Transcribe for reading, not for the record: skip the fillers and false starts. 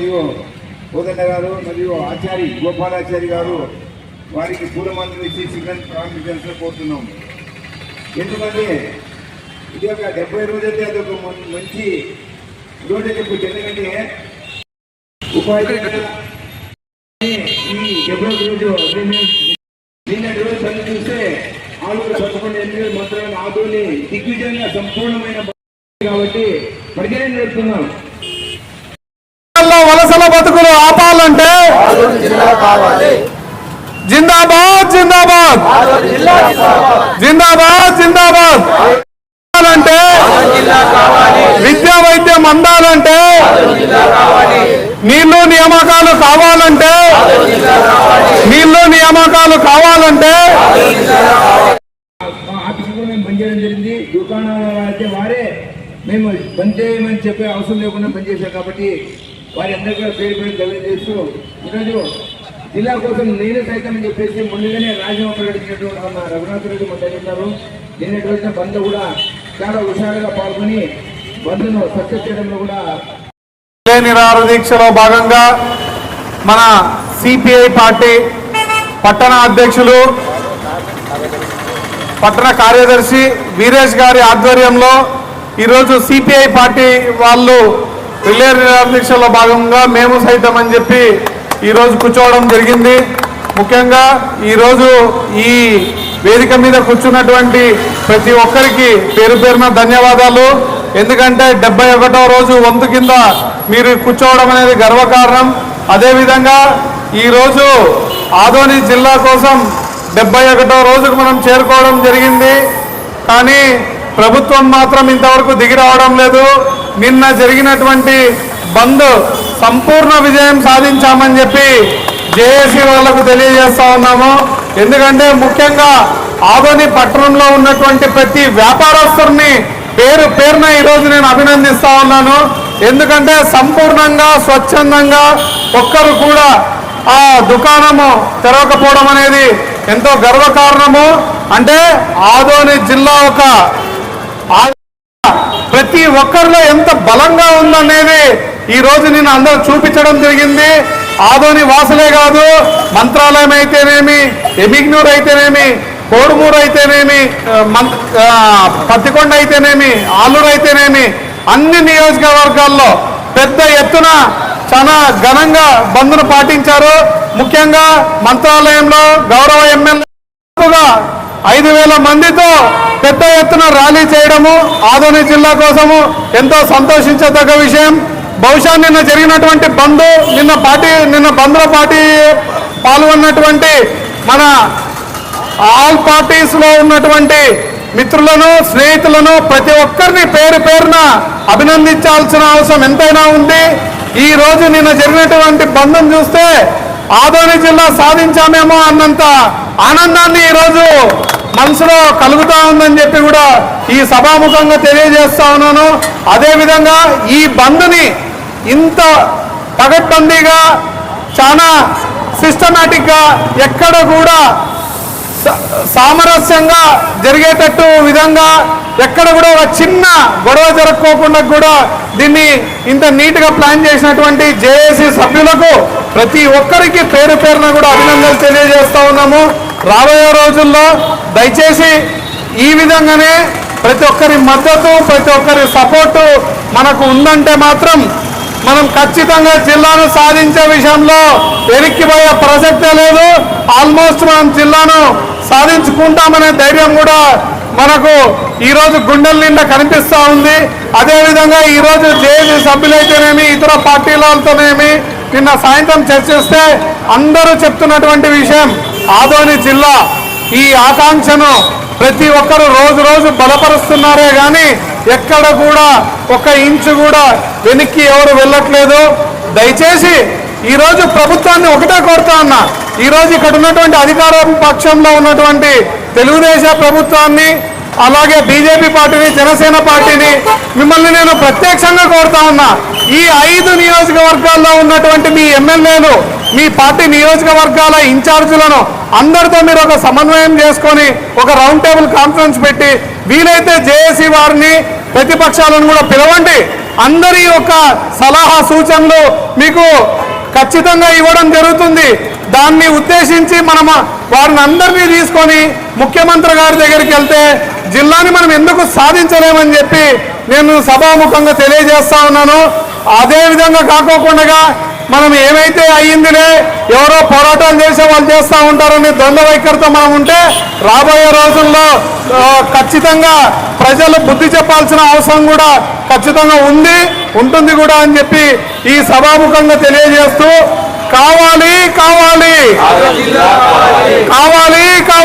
మరియు కోదండ గారు మరియు ఆచారి గోపాలాచారి గారు వారికి పూలమాలలు వేసి శిబిరాన్ని ప్రారంభించాల్సిన కోరుతున్నాం. ఎందుకంటే ఇది ఒక 70 రోజులైతే అది ఒక మంచి రోజు చెప్పచ్చు. ఎందుకంటే ఉపాధ్యాయులు ఈ 70 రోజు నిన్నటి రోజు పని చూస్తే 11 మాత్రమే ఆదోని దిగ్విజయంగా సంపూర్ణమైన కాబట్టి ప్రజలను నేర్పుతున్నాం. వలసల బతుకులు ఆపాలంటే జిందాబాద్ జిందాబాద్ జిందాబాద్ జిందాబాద్ అంటే విద్యా వైద్యం అందాలంటే నీళ్లు నియామకాలు కావాలంటే ఆఫీసులో మేము పనిచేయడం జరిగింది. దుకాణాల అయితే వారే మేము పనిచేయమని చెప్పే అవసరం లేకుండా పనిచేశారు కాబట్టి వారి అందరికీ కూడా పేరు తెలియజేస్తూ ఈరోజు జిల్లా కోసం నేను సైతం అని చెప్పేసి ముందుగానే రాజీనామా ప్రకటించినటువంటి మన రఘునాథ్ రెడ్డి మొదలెట్టారు. నిన్నటి రోజున బంద్ కూడా చాలా హుషారుగా పాల్గొని బంద్ను సక్సెస్ చేయడంలో కూడా నిరాహార దీక్షలో భాగంగా మన సిపిఐ పార్టీ పట్టణ అధ్యక్షులు పట్టణ కార్యదర్శి వీరేష్ గారి ఆధ్వర్యంలో ఈరోజు సిపిఐ పార్టీ వాళ్ళు రిలే నిరాహార దీక్షలో భాగంగా మేము సైతం అని చెప్పి ఈరోజు కూర్చోవడం జరిగింది. ముఖ్యంగా ఈరోజు ఈ వేదిక మీద కూర్చున్నటువంటి ప్రతి ఒక్కరికి పేరు పేరున ధన్యవాదాలు. ఎందుకంటే 71వ రోజు వంతు కింద మీరు కూర్చోవడం అనేది గర్వకారణం. అదేవిధంగా ఈరోజు ఆదోని జిల్లా కోసం 71వ రోజుకు మనం చేరుకోవడం జరిగింది. కానీ ప్రభుత్వం మాత్రం ఇంతవరకు దిగి రావడం లేదు. నిన్న జరిగినటువంటి బంద్ సంపూర్ణ విజయం సాధించామని చెప్పి జేఏసీ వాళ్లకు తెలియజేస్తా ఉన్నాము. ఎందుకంటే ముఖ్యంగా ఆదోని పట్టణంలో ఉన్నటువంటి ప్రతి వ్యాపారస్తుని పేరు పేరున ఈరోజు నేను అభినందిస్తా ఉన్నాను. ఎందుకంటే సంపూర్ణంగా స్వచ్ఛందంగా ఒక్కరు కూడా ఆ దుకాణము తెరవకపోవడం అనేది ఎంతో గర్వకారణము. అంటే ఆదోని జిల్లా ఒక ప్రతి ఒక్కరిలో ఎంత బలంగా ఉందనేది ఈ రోజు నేను అందరూ చూపించడం జరిగింది. ఆదోని వాసులే కాదు, మంత్రాలయం అయితేనేమి, ఎమిగ్నూర్ అయితేనేమి, కోడుమూరు అయితేనేమి, పత్తికొండ అయితేనేమి, ఆలూరు అయితేనేమి, అన్ని నియోజకవర్గాల్లో పెద్ద ఎత్తున చాలా ఘనంగా బంద్ను పాటించారు. ముఖ్యంగా మంత్రాలయంలో గౌరవ ఎమ్మెల్యేగా 5,000 మందితో పెద్ద ఎత్తున ర్యాలీ చేయడము ఆదోని జిల్లా కోసము ఎంతో సంతోషించదగ్గ విషయం. బహుశా నిన్న జరిగినటువంటి బంద్ నిన్న బంద్లో పాల్గొన్నటువంటి మన ఆల్ పార్టీస్లో ఉన్నటువంటి మిత్రులను స్నేహితులను ప్రతి ఒక్కరిని పేరు పేరున అభినందించాల్సిన అవసరం ఎంతైనా ఉంది. ఈ రోజు నిన్న జరిగినటువంటి బంద్ను చూస్తే ఆదోని జిల్లా సాధించామేమో అన్నంత ఆనందాన్ని ఈరోజు మనసులో కలుగుతా ఉందని చెప్పి కూడా ఈ సభాముఖంగా తెలియజేస్తా ఉన్నాను. అదేవిధంగా ఈ బంద్ని ఇంత పగడ్బందీగా చాలా సిస్టమేటిక్గా ఎక్కడ కూడా సామరస్యంగా జరిగేటట్టు విధంగా ఎక్కడ కూడా ఒక చిన్న గొడవ జరగకోకుండా కూడా దీన్ని ఇంత నీట్గా ప్లాన్ చేసినటువంటి జేఏసీ సభ్యులకు ప్రతి ఒక్కరికి పేరు పేరున కూడా అభినందనలు తెలియజేస్తా ఉన్నాము. రాబోయే రోజుల్లో దయచేసి ఈ విధంగానే ప్రతి ఒక్కరి మద్దతు ప్రతి ఒక్కరి సపోర్టు మనకు ఉందంటే మాత్రం మనం ఖచ్చితంగా జిల్లాను సాధించే విషయంలో వెనక్కిపోయే ప్రసక్తే లేదు. ఆల్మోస్ట్ మనం జిల్లాను సాధించుకుంటామనే ధైర్యం కూడా మనకు ఈరోజు గుండెల నిండా కనిపిస్తూ ఉంది. అదేవిధంగా ఈరోజు జేఏసీ సభ్యులైతేనేమి ఇతర పార్టీలతోనేమి నిన్న సాయంత్రం చర్చిస్తే అందరూ చెప్తున్నటువంటి విషయం ఆదోని జిల్లా ఈ ఆకాంక్షను ప్రతి ఒక్కరు రోజు రోజు బలపరుస్తున్నారే కానీ ఎక్కడ కూడా ఒక ఇంచు కూడా వెనక్కి ఎవరు వెళ్ళట్లేదు. దయచేసి ఈరోజు ప్రభుత్వాన్ని ఒకటే కోరుతా ఉన్నా, ఈరోజు ఇక్కడ ఉన్నటువంటి అధికార పక్షంలో ఉన్నటువంటి తెలుగుదేశం ప్రభుత్వాన్ని అలాగే బీజేపీ పార్టీని జనసేన పార్టీని మిమ్మల్ని నేను ప్రత్యక్షంగా కోరుతా ఉన్నా, ఈ 5 నియోజకవర్గాల్లో ఉన్నటువంటి మీ ఎమ్మెల్యేలు మీ పార్టీ నియోజకవర్గాల ఇన్ఛార్జీలను అందరితో మీరు ఒక సమన్వయం చేసుకొని ఒక రౌండ్ టేబుల్ కాన్ఫరెన్స్ పెట్టి వీలైతే జేఏసీ వారిని ప్రతిపక్షాలను కూడా పిలవండి. అందరి యొక్క సలహా సూచనలు మీకు ఖచ్చితంగా ఇవ్వడం జరుగుతుంది. దాన్ని ఉద్దేశించి మనం వారిని అందరినీ తీసుకొని ముఖ్యమంత్రి గారి దగ్గరికి వెళ్తే జిల్లాని మనం ఎందుకు సాధించలేమని చెప్పి నేను సభాముఖంగా తెలియజేస్తా ఉన్నాను. అదే విధంగా కాకోకుండా మనం ఏమైతే అయ్యిందిలే ఎవరో పోరాటాలు చేసే వాళ్ళు చేస్తూ ఉంటారని ద్వంద్వ వైఖరితో మనం ఉంటే రాబోయే రోజుల్లో ఖచ్చితంగా ప్రజలు బుద్ధి చెప్పాల్సిన అవసరం కూడా ఖచ్చితంగా ఉంటుంది కూడా అని చెప్పి ఈ సభాముఖంగా తెలియజేస్తూ కావాలి కావాలి కావాలి కావాలి